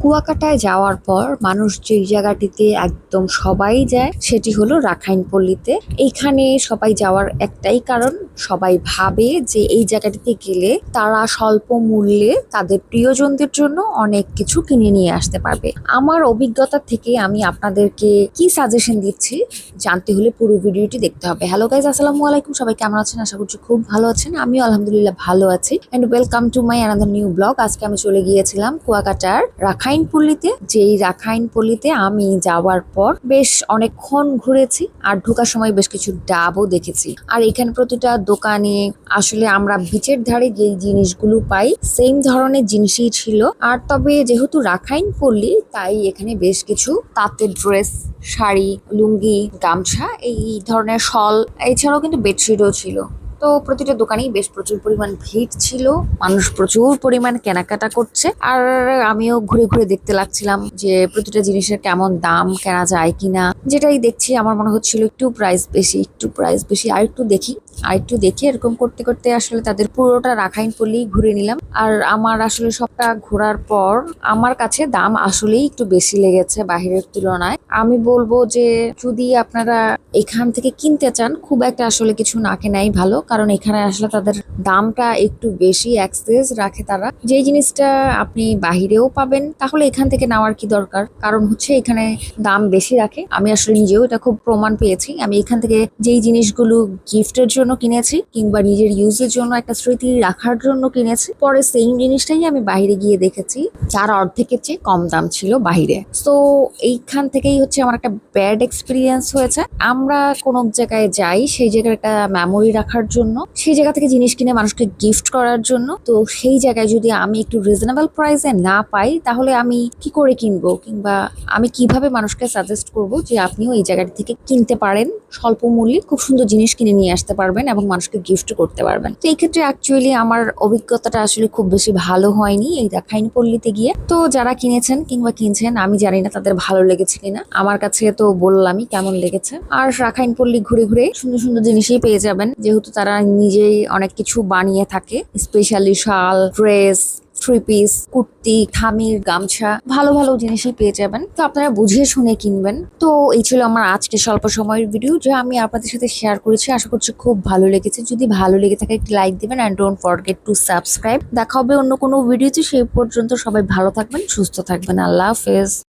কুয়াকাটায় যাওয়ার পর মানুষ যে জায়গাটিতে একদম সবাই যায় সেটি হলো রাখাইনপল্লীতে। এইখানে সবাই যাওয়ার একটাই কারণ, সবাই ভাবে যে এই জায়গাটিতে গেলে তারা স্বল্প মূল্যে তাদের প্রিয়জনদের জন্য অনেক কিছু কিনে নিয়ে আসতে পারবে। আমার অভিজ্ঞতা থেকে আমি আপনাদেরকে কি সাজেশন দিচ্ছি জানতে হলে পুরো ভিডিওটি দেখতে হবে। হ্যালো গাইজ, আসসালামু আলাইকুম। সবাই কেমন আছেন? আশা করছি খুব ভালো আছেন। আমিও আলহামদুলিল্লাহ ভালো আছি। And welcome to my another new blog. আজকে আমি চলে গিয়েছিলাম কুয়াকাটার রাখাইনপল্লীতে। যেই রাখাইনপল্লীতে আমি যাওয়ার পর বেশ অনেকক্ষণ ঘুরেছি, আর ঢোকার সময় বেশ কিছু ডাবও দেখেছি। আর এখানে প্রতিটা দোকানে আসলে আমরা বিচের ধারে যেই জিনিসগুলো পাই সেম ধরনের জিনিসই ছিল। আর তবে যেহেতু রাখাইনপল্লী, তাই এখানে বেশ কিছু তাঁতের ড্রেস, শাড়ি, লুঙ্গি, গামছা, এই ধরনের শল, এছাড়াও কিন্তু বেডশিটও ছিল। তো প্রতিটা দোকানেই বেশ প্রচুর পরিমাণ ভিড় ছিল, মানুষ প্রচুর পরিমাণ কেনাকাটা করছে। আর আমিও ঘুরে ঘুরে দেখতে লাগছিলাম যে প্রতিটা জিনিসের কেমন দাম, কেনা যায় কিনা। যেটাই দেখছি আমার মনে হচ্ছিল একটু প্রাইস বেশি, একটু প্রাইস বেশি, আর একটু দেখি, আর একটু দেখি। এরকম করতে করতে আসলে তাদের পুরোটা রাখাইনপল্লী ঘুরে নিলাম। আর আমার আসলে সবটা ঘোরার পর আমার কাছে দাম আসলেই একটু বেশি লেগেছে বাহিরের তুলনায়। আমি বলবো যে যদি আপনারা এখান থেকে কিনতে চান, খুব একটা আসলে কিছু না কেনাই ভালো, কারণ এখানে আসলে তাদের দামটা একটু বেশি এক্সেস রাখে তারা। যেই জিনিসটা আপনি বাহিরেও পাবেন, তাহলে এখান থেকে নেওয়ার কি দরকার? কারণ হচ্ছে এখানে দাম বেশি রাখে। আমি আসলে নিজেও এটা খুব প্রমাণ পেয়েছি। আমি এখান থেকে যেই জিনিসগুলো গিফটের জন্য কিনেছি কিংবা নিজের ইউজের জন্য একটা স্মৃতি রাখার জন্য কিনেছি, পরে সেম জিনিসটাই আমি বাইরে গিয়ে দেখেছি যার অর্ধেকের চেয়ে কম দাম ছিল বাহিরে। তো এইখান থেকেই হচ্ছে আমার একটা ব্যাড এক্সপিরিয়েন্স হয়েছে। আমরা কোনো জায়গায় যাই সেই জায়গার একটা মেমোরি রাখার জন্য, সেই জায়গা থেকে জিনিস কিনে মানুষকে গিফট করার জন্য। তো সেই জায়গায় যদি আমি একটু রিজনেবল প্রাইসে না পাই, তাহলে আমি কি করে কিনবো, কিংবা আমি কিভাবে মানুষকে সাজেস্ট করব যে আপনিও এই জায়গাটি থেকে কিনতে পারেন, স্বল্প মূল্যে খুব সুন্দর জিনিস কিনে নিয়ে আসতে পারবেন এবং মানুষকে গিফট করতে পারবেন। তো এই ক্ষেত্রে অ্যাকচুয়ালি আমার অভিজ্ঞতাটা আসলে খুব বেশি ভালো হয়নি এই রাখাইনপল্লীতে গিয়ে। তো যারা কিনেছেন কিংবা কিনছেন, আমি জানি না তাদের ভালো লেগেছে কিনা। আমার কাছে তো বললামই কেমন লেগেছে। আর রাখাইনপল্লী ঘুরে ঘুরে সুন্দর সুন্দর জিনিসই পেয়ে যাবেন, যেহেতু তারা নিজেই অনেক কিছু বানিয়ে থাকে, স্পেশালি শাল, ড্রেস, থ্রি পিস, কুর্তি, খামির, গামছা, ভালো ভালো জিনিসই পেয়ে যাবেন। তো আপনারা বুঝে শুনে কিনবেন। তো এই ছিল আমার আজকে স্বল্প সময়ের ভিডিও, যা আমি আপনাদের সাথে শেয়ার করেছি। আশা করছি খুব ভালো লেগেছে। যদি ভালো লেগে থাকে একটি লাইক দিবেন, and don't forget to subscribe. দেখা হবে অন্য কোনো ভিডিওতে। সেই পর্যন্ত সবাই ভালো থাকবেন, সুস্থ থাকবেন। আল্লাহ হাফেজ।